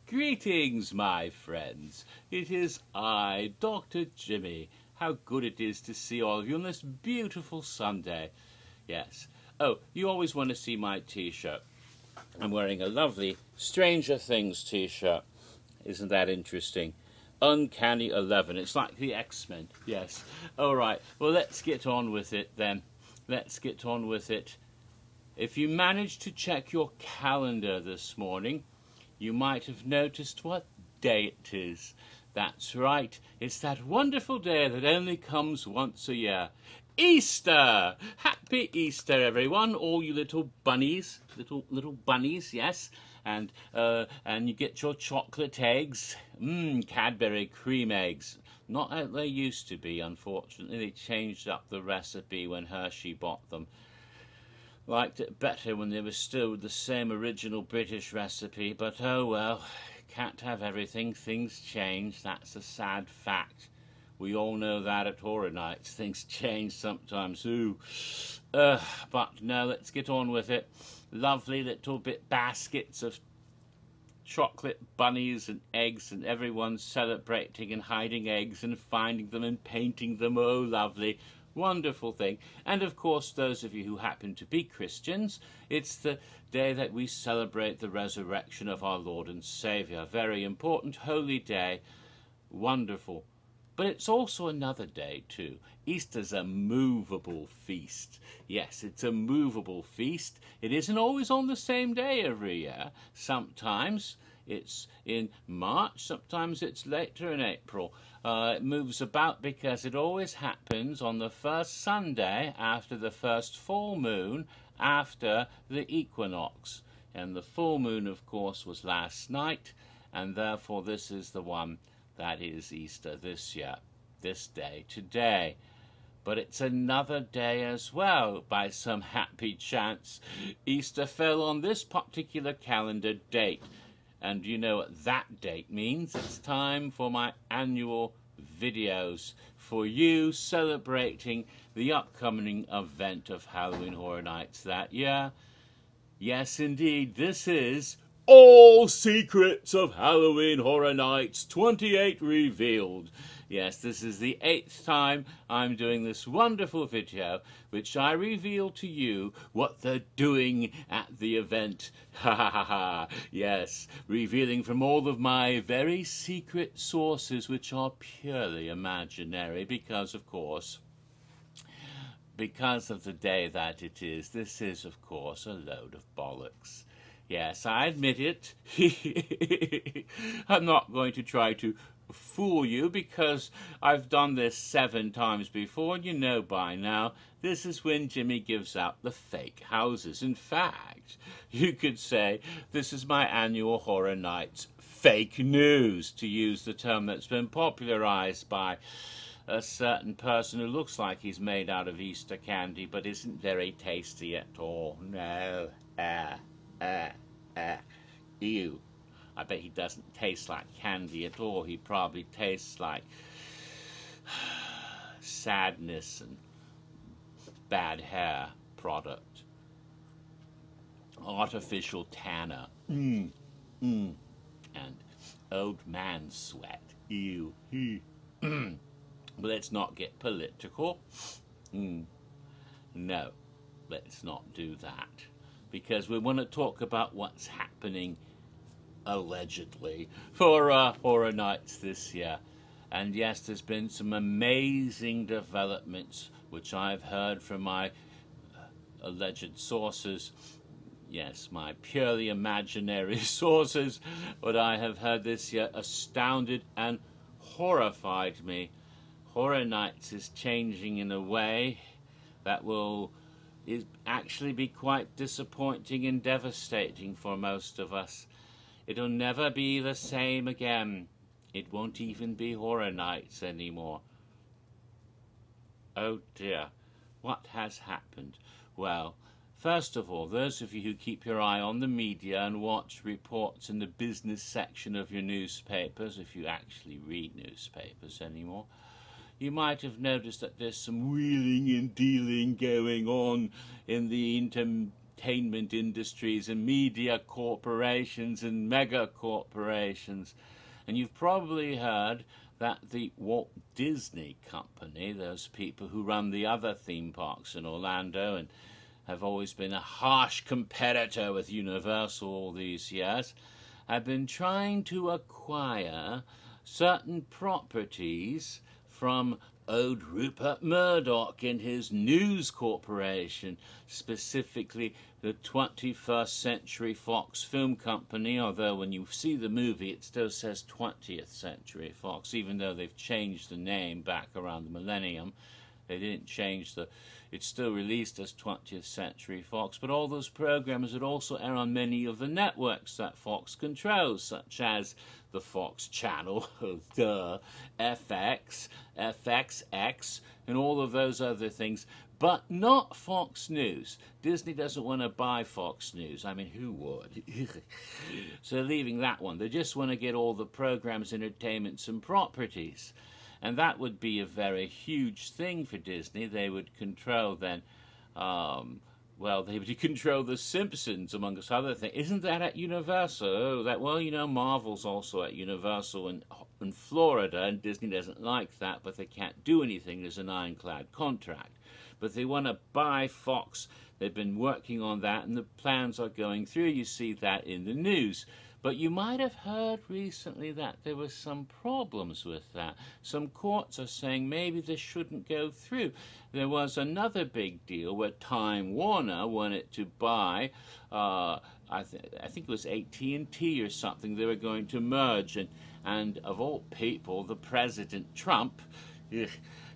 Greetings, my friends. It is I, Dr. Jimmy. How good it is to see all of you on this beautiful Sunday. Yes. Oh, you always want to see my T-shirt. I'm wearing a lovely Stranger Things T-shirt. Isn't that interesting? Uncanny 11. It's like the X-Men. Yes. All right. Well, let's get on with it then. Let's get on with it. If you managed to check your calendar this morning, you might have noticed what day it is. That's right, it's that wonderful day that only comes once a year. Easter! Happy Easter, everyone, all you little bunnies, little bunnies, yes. And you get your chocolate eggs, Cadbury cream eggs. Not like they used to be, unfortunately. They changed up the recipe when Hershey bought them. Liked it better when they were still the same original British recipe, but oh well, can't have everything, things change, that's a sad fact. We all know that at Horror Nights, things change sometimes, but no, let's get on with it. Lovely little bit baskets of chocolate bunnies and eggs, and everyone's celebrating and hiding eggs and finding them and painting them, oh lovely. Wonderful thing. And of course, those of you who happen to be Christians, it's the day that we celebrate the resurrection of our Lord and Saviour. Very important, holy day. Wonderful. But it's also another day too. Easter's a movable feast. Yes, it's a movable feast. It isn't always on the same day every year. Sometimes it's in March, sometimes it's later in April. It moves about because it always happens on the first Sunday after the first full moon after the equinox. And the full moon, of course, was last night, and therefore this is the one that is Easter this year, this day, today. But it's another day as well, by some happy chance. Easter fell on this particular calendar date. And you know what that date means? It's time for my annual videos for you celebrating the upcoming event of Halloween Horror Nights that year. Yes, indeed, this is All Secrets of Halloween Horror Nights 28 Revealed. Yes, this is the 8th time I'm doing this wonderful video, which I reveal to you what they're doing at the event. Ha ha ha ha. Yes, revealing from all of my very secret sources, which are purely imaginary, because, of course, because of the day that it is, this is, of course, a load of bollocks. Yes, I admit it. I'm not going to try to fool you because I've done this 7 times before, and you know by now this is when Jimmy gives out the fake houses. In fact, you could say this is my annual Horror Nights fake news, to use the term that's been popularized by a certain person who looks like he's made out of Easter candy but isn't very tasty at all. No. Ew. I bet he doesn't taste like candy at all. He probably tastes like sadness and bad hair product. Artificial tanner. And old man sweat. Ew. But let's not get political. No, let's not do that. Because we want to talk about what's happening, allegedly, for Horror Nights this year. And yes, there's been some amazing developments, which I've heard from my alleged sources. Yes, my purely imaginary sources. What I have heard this year astounded and horrified me. Horror Nights is changing in a way that will actually be quite disappointing and devastating for most of us. It'll never be the same again. It won't even be Horror Nights anymore. Oh dear, what has happened? Well, first of all, those of you who keep your eye on the media and watch reports in the business section of your newspapers, if you actually read newspapers anymore, you might have noticed that there's some wheeling and dealing going on in the entertainment industries and media corporations and mega corporations. And you've probably heard that the Walt Disney Company, those people who run the other theme parks in Orlando and have always been a harsh competitor with Universal all these years, have been trying to acquire certain properties from old Rupert Murdoch and his News Corporation, specifically the 21st Century Fox Film Company, although when you see the movie it still says 20th Century Fox, even though they've changed the name back around the millennium. They didn't change it's still released as 20th Century Fox, but all those programs would also air on many of the networks that Fox controls, such as the Fox Channel, FX, FXX, and all of those other things, but not Fox News. Disney doesn't want to buy Fox News. I mean, who would? So leaving that one. They just want to get all the programs, entertainments, and properties. And that would be a very huge thing for Disney. They would control then, they would control The Simpsons, amongst other things. Isn't that at Universal? Oh, Marvel's also at Universal in Florida, and Disney doesn't like that, but they can't do anything. There's an ironclad contract. But they want to buy Fox. They've been working on that, and the plans are going through. You see that in the news. But you might have heard recently that there were some problems with that. Some courts are saying maybe this shouldn't go through. There was another big deal where Time Warner wanted to buy, I think it was AT&T or something. They were going to merge, and of all people, the President Trump,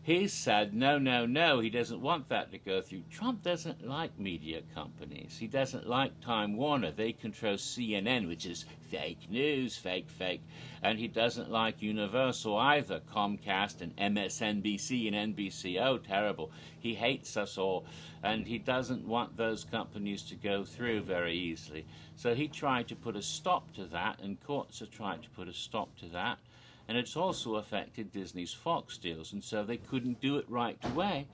he said, no, he doesn't want that to go through. Trump doesn't like media companies. He doesn't like Time Warner. They control CNN, which is fake news, fake. And he doesn't like Universal either, Comcast and MSNBC and NBC. Oh, terrible. He hates us all. And he doesn't want those companies to go through very easily. So he tried to put a stop to that, and courts have tried to put a stop to that. And it's also affected Disney's Fox deals, and so they couldn't do it right away.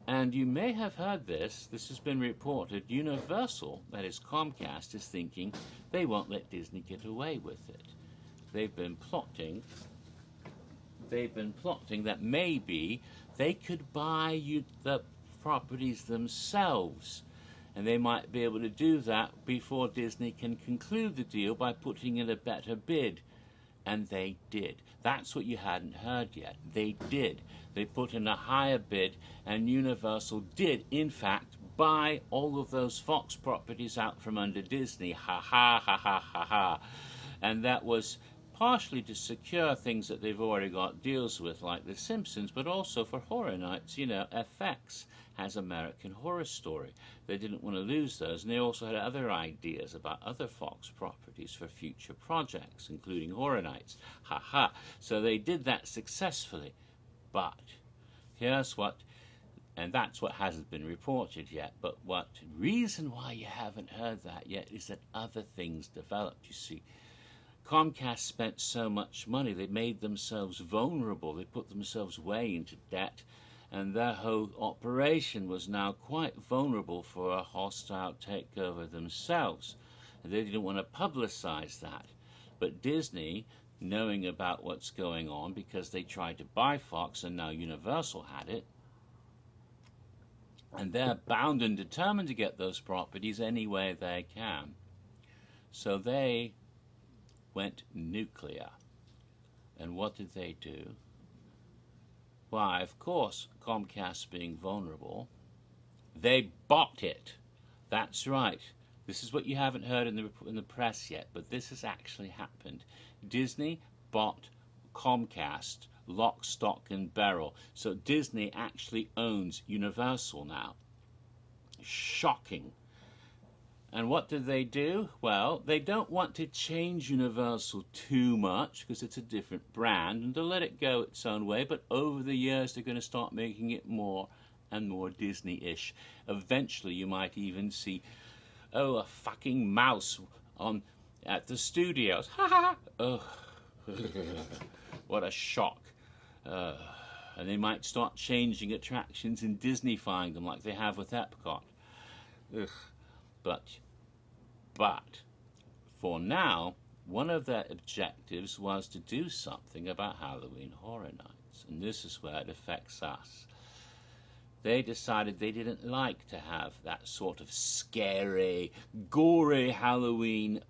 And you may have heard this has been reported, Universal, that is Comcast, is thinking they won't let Disney get away with it. They've been plotting that maybe they could buy the properties themselves. And they might be able to do that before Disney can conclude the deal by putting in a better bid. And they did. That's what you hadn't heard yet. They did. They put in a higher bid, and Universal did, in fact, buy all of those Fox properties out from under Disney. Ha ha ha ha ha ha. And that was partially to secure things that they've already got deals with, like The Simpsons, but also for horror nights. FX has American Horror Story. They didn't want to lose those, and they also had other ideas about other Fox properties for future projects, including Horror Nights. Ha ha. So they did that successfully. But here's what, and that's what hasn't been reported yet, but what reason why you haven't heard that yet is that other things developed, you see. Comcast spent so much money, they made themselves vulnerable, they put themselves way into debt, and their whole operation was now quite vulnerable for a hostile takeover themselves. They didn't want to publicize that. But Disney, knowing about what's going on, because they tried to buy Fox and now Universal had it, and they're bound and determined to get those properties any way they can. So they went nuclear. And what did they do? Why, of course, Comcast being vulnerable, they bought it. That's right. This is what you haven't heard in the press yet, but this has actually happened. Disney bought Comcast, lock, stock, and barrel. So Disney actually owns Universal now. Shocking. And what did they do? Well, they don't want to change Universal too much because it's a different brand and to let it go its own way, but over the years they're going to start making it more and more Disney-ish. Eventually you might even see, a fucking mouse at the studios. Ha ha! Oh, what a shock. And they might start changing attractions and Disney-fying them like they have with Epcot. Ugh. But for now, one of their objectives was to do something about Halloween Horror Nights, and this is where it affects us. They decided they didn't like to have that sort of scary, gory Halloween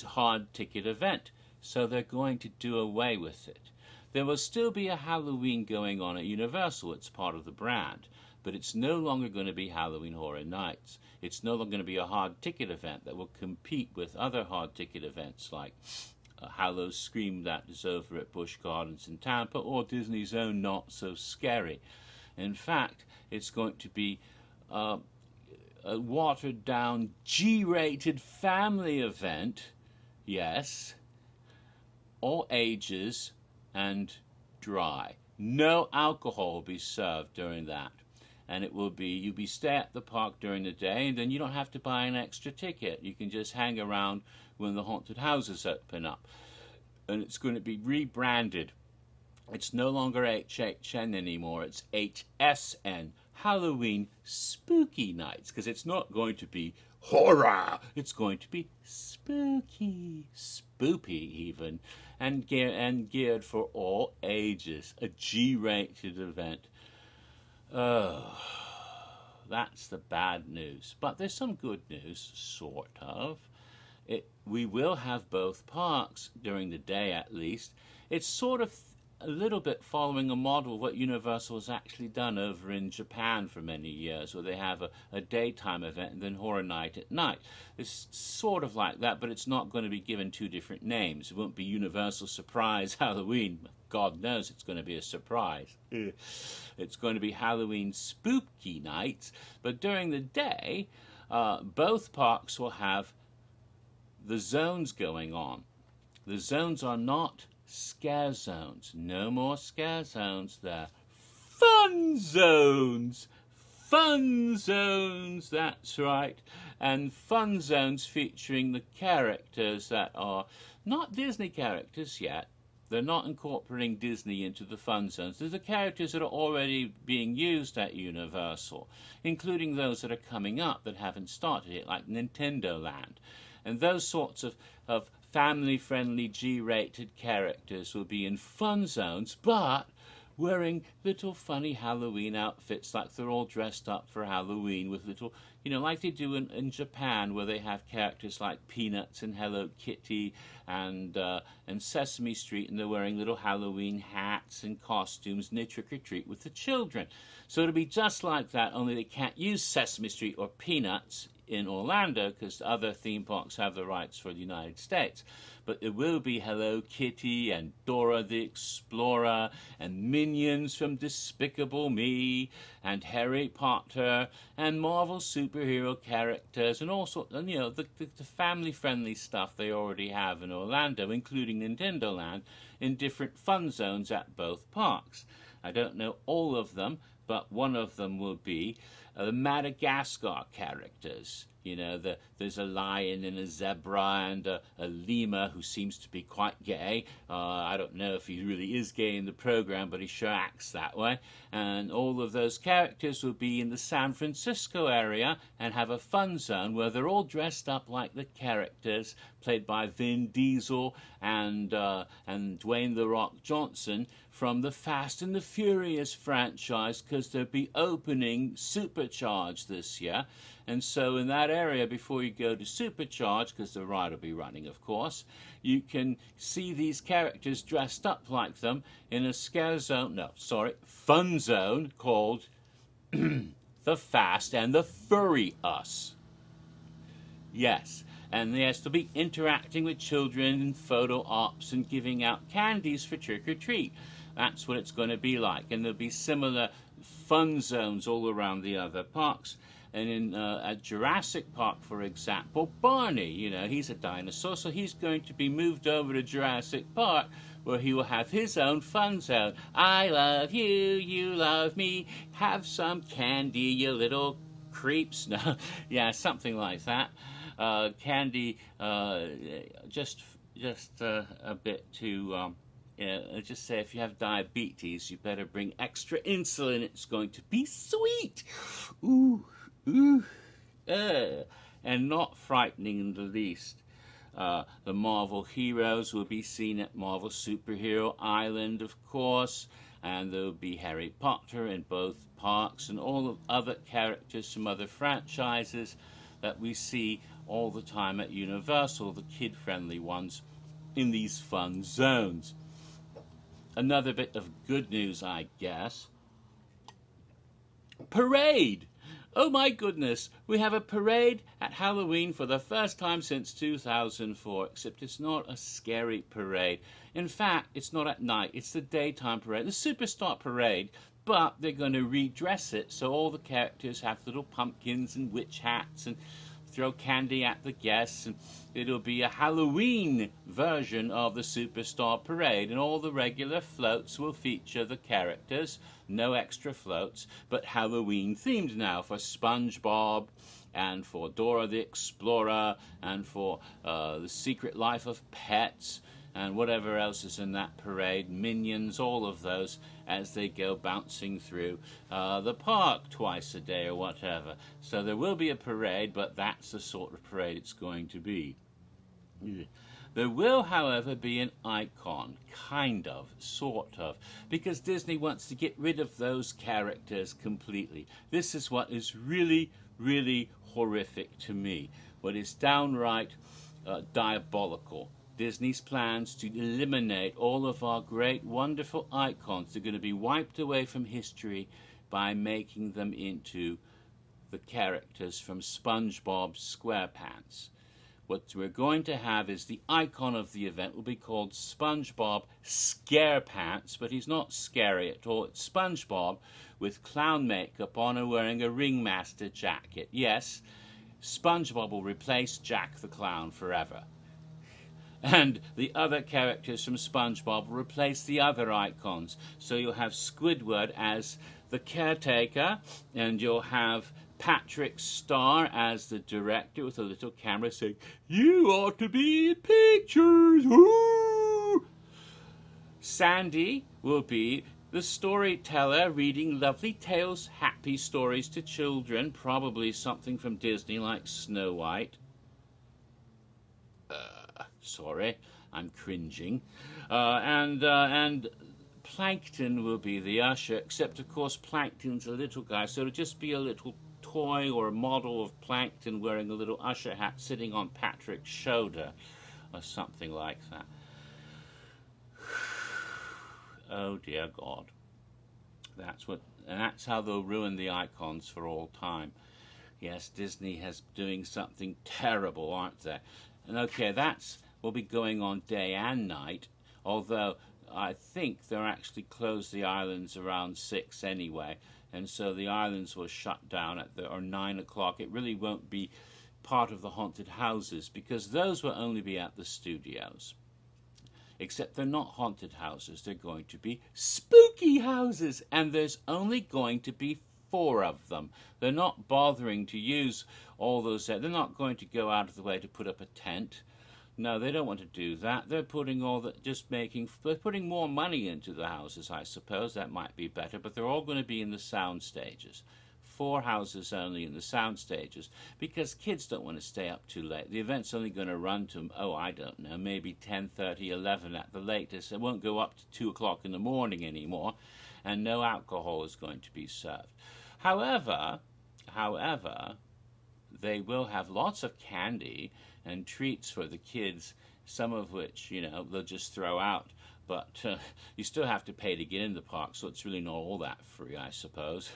hard ticket event, so they're going to do away with it. There will still be a Halloween going on at Universal, it's part of the brand, but it's no longer going to be Halloween Horror Nights. It's no longer going to be a hard ticket event that will compete with other hard ticket events like Hallow Scream that is over at Busch Gardens in Tampa, or Disney's own Not So Scary. In fact, it's going to be a watered-down, G-rated family event, yes, all ages and dry. No alcohol will be served during that. And it will be, you'll stay at the park during the day, and then you don't have to buy an extra ticket. You can just hang around when the haunted houses open up. And it's going to be rebranded. It's no longer HHN anymore, it's HSN, Halloween Spooky Nights, because it's not going to be horror, it's going to be spooky, spoopy even, and geared for all ages, a G-rated event. Oh, that's the bad news. But there's some good news, sort of. We will have both parks during the day at least. It's sort of a little bit following a model of what Universal has actually done over in Japan for many years, where they have a daytime event and then Horror Night at night. It's sort of like that, but it's not going to be given two different names. It won't be Universal Surprise Halloween. God knows it's going to be a surprise. It's going to be Halloween Spooky Nights, but during the day, both parks will have the zones going on. The zones are not scare zones. No more scare zones. They're fun zones. Fun zones, that's right. And fun zones featuring the characters that are not Disney characters yet. They're not incorporating Disney into the fun zones. They're the characters that are already being used at Universal, including those that are coming up that haven't started yet, like Nintendo Land. And those sorts of family-friendly G-rated characters will be in fun zones, but wearing little funny Halloween outfits, like they're all dressed up for Halloween with little, like they do in Japan, where they have characters like Peanuts and Hello Kitty and Sesame Street, and they're wearing little Halloween hats and costumes, and they trick-or-treat with the children. So it'll be just like that, only they can't use Sesame Street or Peanuts in Orlando because other theme parks have the rights for the United States. But there will be Hello Kitty and Dora the Explorer and Minions from Despicable Me and Harry Potter and Marvel superhero characters and all sorts, and the family-friendly stuff they already have in Orlando, including Nintendo Land, in different fun zones at both parks. I don't know all of them, but one of them will be the Madagascar characters. There's a lion and a zebra and a lemur who seems to be quite gay. I don't know if he really is gay in the program, but he sure acts that way. And all of those characters will be in the San Francisco area and have a fun zone where they're all dressed up like the characters played by Vin Diesel and Dwayne "The Rock" Johnson from the Fast and the Furious franchise, because they'll be opening Supercharged this year. And so in that area, before you go to Supercharged, because the ride will be running, of course, you can see these characters dressed up like them in a fun zone called The Fast and the Furious. Yes. And yes, they'll be interacting with children and photo ops and giving out candies for trick-or-treat. That's what it's going to be like. And there'll be similar fun zones all around the other parks. And at Jurassic Park, for example, Barney, he's a dinosaur, so he's going to be moved over to Jurassic Park, where he will have his own fun zone. I love you, you love me, have some candy, you little creeps. No, yeah, something like that. Candy, just a bit to, just say if you have diabetes, you better bring extra insulin. It's going to be sweet. Ooh, ooh, and not frightening in the least. The Marvel heroes will be seen at Marvel Superhero Island, of course, and there will be Harry Potter in both parks and all of other characters from other franchises that we see all the time at Universal, the kid-friendly ones in these fun zones. Another bit of good news, I guess. Parade! Oh my goodness, we have a parade at Halloween for the first time since 2004, except it's not a scary parade. In fact, it's not at night, it's the daytime parade, the Superstar Parade, but they're going to redress it so all the characters have little pumpkins and witch hats and throw candy at the guests, and it'll be a Halloween version of the Superstar Parade, and all the regular floats will feature the characters, no extra floats, but Halloween themed now for SpongeBob and for Dora the Explorer and for The Secret Life of Pets and whatever else is in that parade, Minions, all of those, as they go bouncing through the park twice a day or whatever. So there will be a parade, but that's the sort of parade it's going to be. There will, however, be an icon, kind of, sort of, because Disney wants to get rid of those characters completely. This is what is really, really horrific to me, what is downright diabolical. Disney's plans to eliminate all of our great, wonderful icons are going to be wiped away from history by making them into the characters from SpongeBob SquarePants. What we're going to have is the icon of the event will be called SpongeBob Scarepants, but he's not scary at all. It's SpongeBob with clown makeup on and wearing a ringmaster jacket. Yes, SpongeBob will replace Jack the Clown forever. And the other characters from SpongeBob will replace the other icons. So you'll have Squidward as the caretaker, and you'll have Patrick Star as the director with a little camera saying, "You ought to be in pictures, woo!" Sandy will be the storyteller reading lovely tales, happy stories to children, probably something from Disney like Snow White. Sorry, I'm cringing. And Plankton will be the usher, except of course Plankton's a little guy, so it'll just be a little toy or a model of Plankton wearing a little usher hat sitting on Patrick's shoulder or something like that. Oh dear God. That's how they'll ruin the icons for all time. Yes, Disney has doing something terrible, aren't they? And okay, will be going on day and night, although I think they'll actually close the islands around 6 anyway, and so the islands will shut down at 9 o'clock. It really won't be part of the haunted houses, because those will only be at the studios. Except they're not haunted houses, they're going to be spooky houses, and there's only going to be 4 of them. They're not bothering to use all those, they're not going to go out of the way to put up a tent. No, they don't want to do that. They're putting they're putting more money into the houses, I suppose. That might be better, but they're all going to be in the sound stages. 4 houses only in the sound stages, because kids don't want to stay up too late. The event's only going to run to, I don't know, maybe 10:30, 11 at the latest. It won't go up to 2 o'clock in the morning anymore, and no alcohol is going to be served. However, they will have lots of candy and treats for the kids, some of which, they'll just throw out. But you still have to pay to get in the park, so it's really not all that free, I suppose.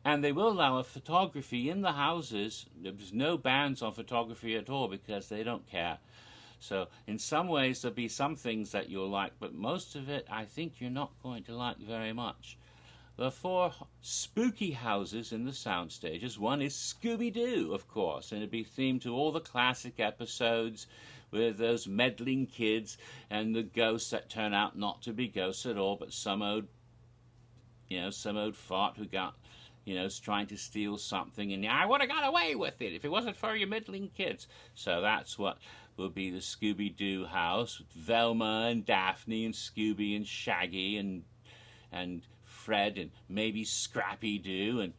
And they will allow photography in the houses. There's no bans on photography at all because they don't care. So in some ways there'll be some things that you'll like, but most of it I think you're not going to like very much. There are 4 spooky houses in the sound stages. One is Scooby-Doo, of course, and it'll be themed to all the classic episodes with those meddling kids and the ghosts that turn out not to be ghosts at all, but some old fart who got, is trying to steal something, and I would have got away with it if it wasn't for your meddling kids. So that's what will be the Scooby-Doo house, with Velma and Daphne and Scooby and Shaggy and Fred and maybe Scrappy-Doo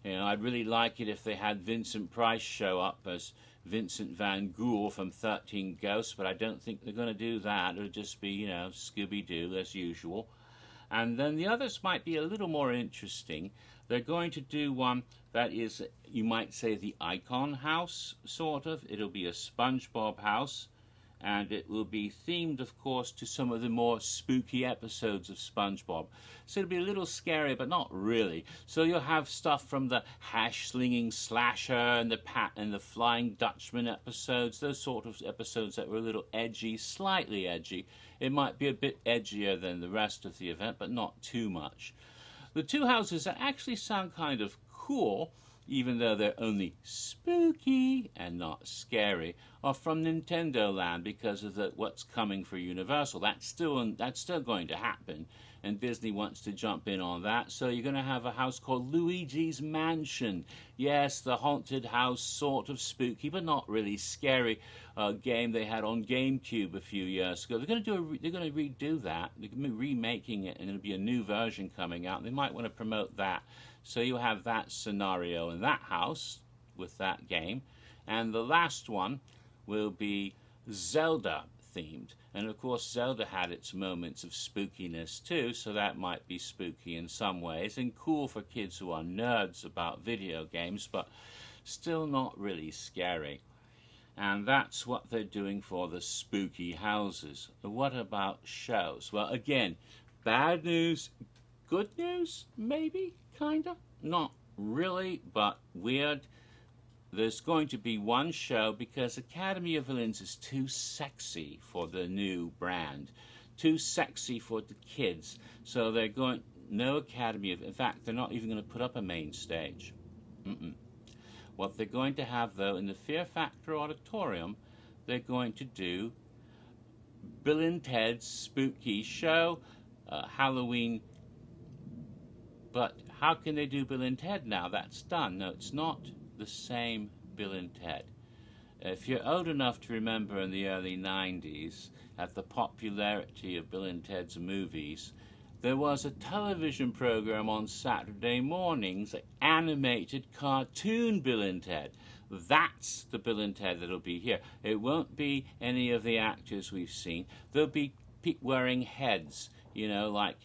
You know, I'd really like it if they had Vincent Price show up as Vincent Van Gogh from 13 Ghosts, but I don't think they're going to do that. It'll just be, you know, Scooby-Doo as usual. And then the others might be a little more interesting. They're going to do one that is, you might say, the Icon House, sort of. It'll be a SpongeBob house, and it will be themed, of course, to some of the more spooky episodes of SpongeBob. So it'll be a little scary, but not really. So you'll have stuff from the hash-slinging slasher and the Flying Dutchman episodes, those sort of episodes that were a little edgy, slightly edgy. It might be a bit edgier than the rest of the event, but not too much. The two houses that actually sound kind of cool, even though they're only spooky and not scary, are from Nintendo Land because of what's coming for Universal. That's still going to happen, and Disney wants to jump in on that. So you're going to have a house called Luigi's Mansion. Yes, the haunted house, sort of spooky, but not really scary. Game they had on GameCube a few years ago. They're going to redo that. They're going to be remaking it, and there'll be a new version coming out. They might want to promote that. So you have that scenario in that house with that game. And the last one will be Zelda themed. And of course Zelda had its moments of spookiness too, so that might be spooky in some ways and cool for kids who are nerds about video games, but still not really scary. And that's what they're doing for the spooky houses. What about shows? Well, again, bad news, good news, maybe, kinda, not really, but weird. There's going to be one show because Academy of Villains is too sexy for the new brand, too sexy for the kids. So they're going, no Academy of, in fact, they're not even going to put up a main stage. What they're going to have, though, in the Fear Factor Auditorium, they're going to do Bill and Ted's Spooky Show, Halloween. But how can they do Bill and Ted now? That's done. No, it's not the same Bill and Ted. If you're old enough to remember in the early 90s, at the popularity of Bill and Ted's movies, there was a television program on Saturday mornings, an animated cartoon Bill and Ted. That's the Bill and Ted that'll be here. It won't be any of the actors we've seen. They'll be wearing heads, you know, like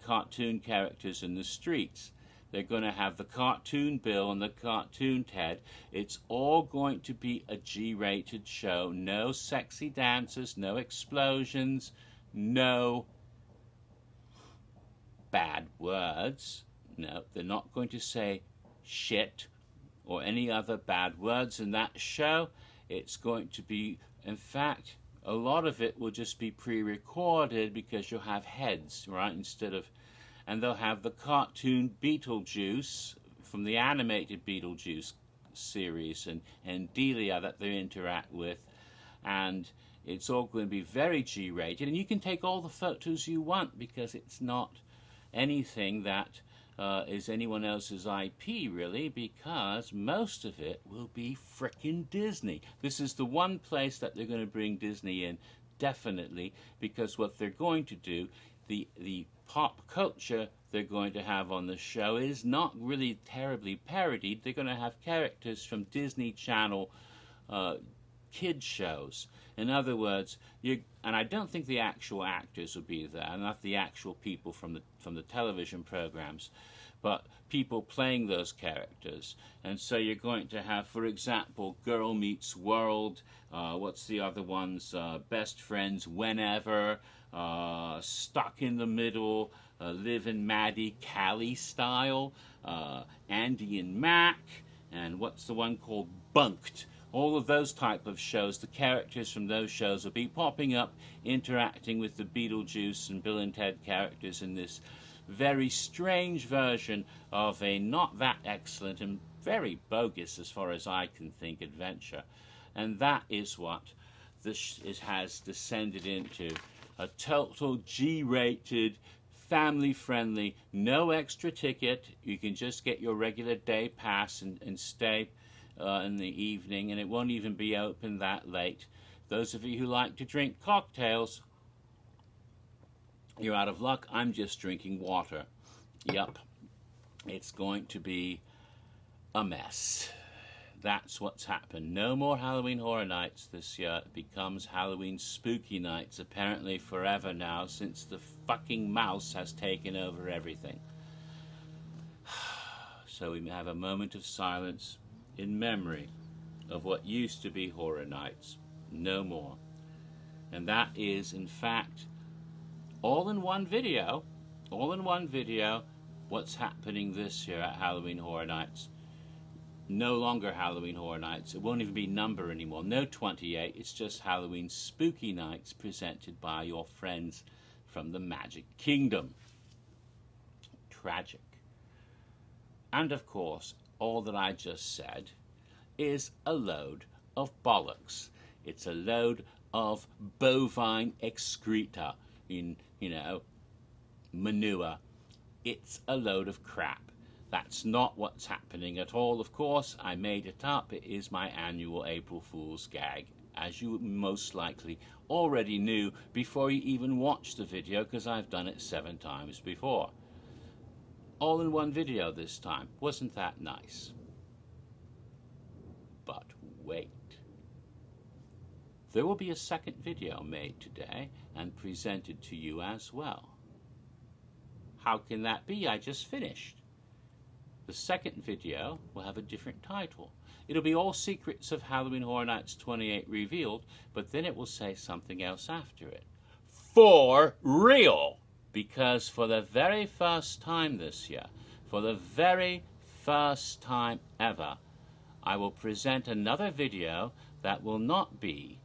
cartoon characters in the streets. They're going to have the cartoon Bill and the cartoon Ted. It's all going to be a G-rated show. No sexy dancers, no explosions, no bad words. No, they're not going to say shit or any other bad words in that show. It's going to be, in fact, a lot of it will just be pre-recorded because you'll have heads, right, instead of, and they'll have the cartoon Beetlejuice from the animated Beetlejuice series and Delia that they interact with, and it's all going to be very G-rated, and you can take all the photos you want because it's not anything that is anyone else's IP, really, because most of it will be frickin' Disney. This is the one place that they're going to bring Disney in, definitely, because what they're going to do, the pop culture they're going to have on the show is not really terribly parodied. They're going to have characters from Disney Channel kids shows. In other words, and I don't think the actual actors will be there, not the actual people from the television programs, but people playing those characters. And so you're going to have, for example, Girl Meets World, what's the other ones, Best Friends Whenever, Stuck in the Middle, Liv and Maddie, Callie Style, Andy and Mac, and what's the one called Bunked. All of those type of shows, the characters from those shows will be popping up, interacting with the Beetlejuice and Bill and Ted characters in this very strange version of a not that excellent and very bogus, as far as I can think, adventure. And that is what this has descended into. A total G-rated, family-friendly, no extra ticket. You can just get your regular day pass and stay in the evening, and it won't even be open that late. Those of you who like to drink cocktails, you're out of luck. I'm just drinking water. Yep. It's going to be a mess. That's what's happened. No more Halloween Horror Nights this year. It becomes Halloween Spooky Nights, apparently forever now, since the fucking mouse has taken over everything. So we have a moment of silence in memory of what used to be Horror Nights. No more. And that is, in fact, all in one video, what's happening this year at Halloween Horror Nights. No longer Halloween Horror Nights. It won't even be number anymore. No 28. It's just Halloween Spooky Nights presented by your friends from the Magic Kingdom. Tragic. And of course, all that I just said is a load of bollocks. It's a load of bovine excreta in, manure. It's a load of crap. That's not what's happening at all, of course. I made it up. It is my annual April Fool's gag, as you most likely already knew before you even watched the video, because I've done it 7 times before. All in one video this time. Wasn't that nice? But wait. There will be a second video made today and presented to you as well. How can that be? I just finished. The second video will have a different title. It'll be All Secrets of Halloween Horror Nights 28 Revealed, but then it will say something else after it. For real! Because for the very first time this year, for the very first time ever, I will present another video that will not be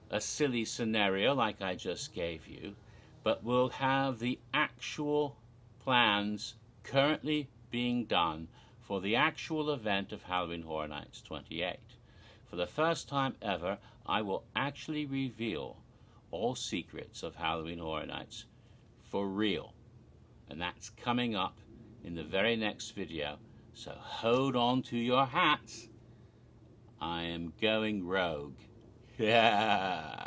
a silly scenario like I just gave you, but will have the actual plans currently being done for the actual event of Halloween Horror Nights 28. For the first time ever, I will actually reveal all secrets of Halloween Horror Nights for real. And that's coming up in the very next video. So hold on to your hats. I am going rogue. Yeah.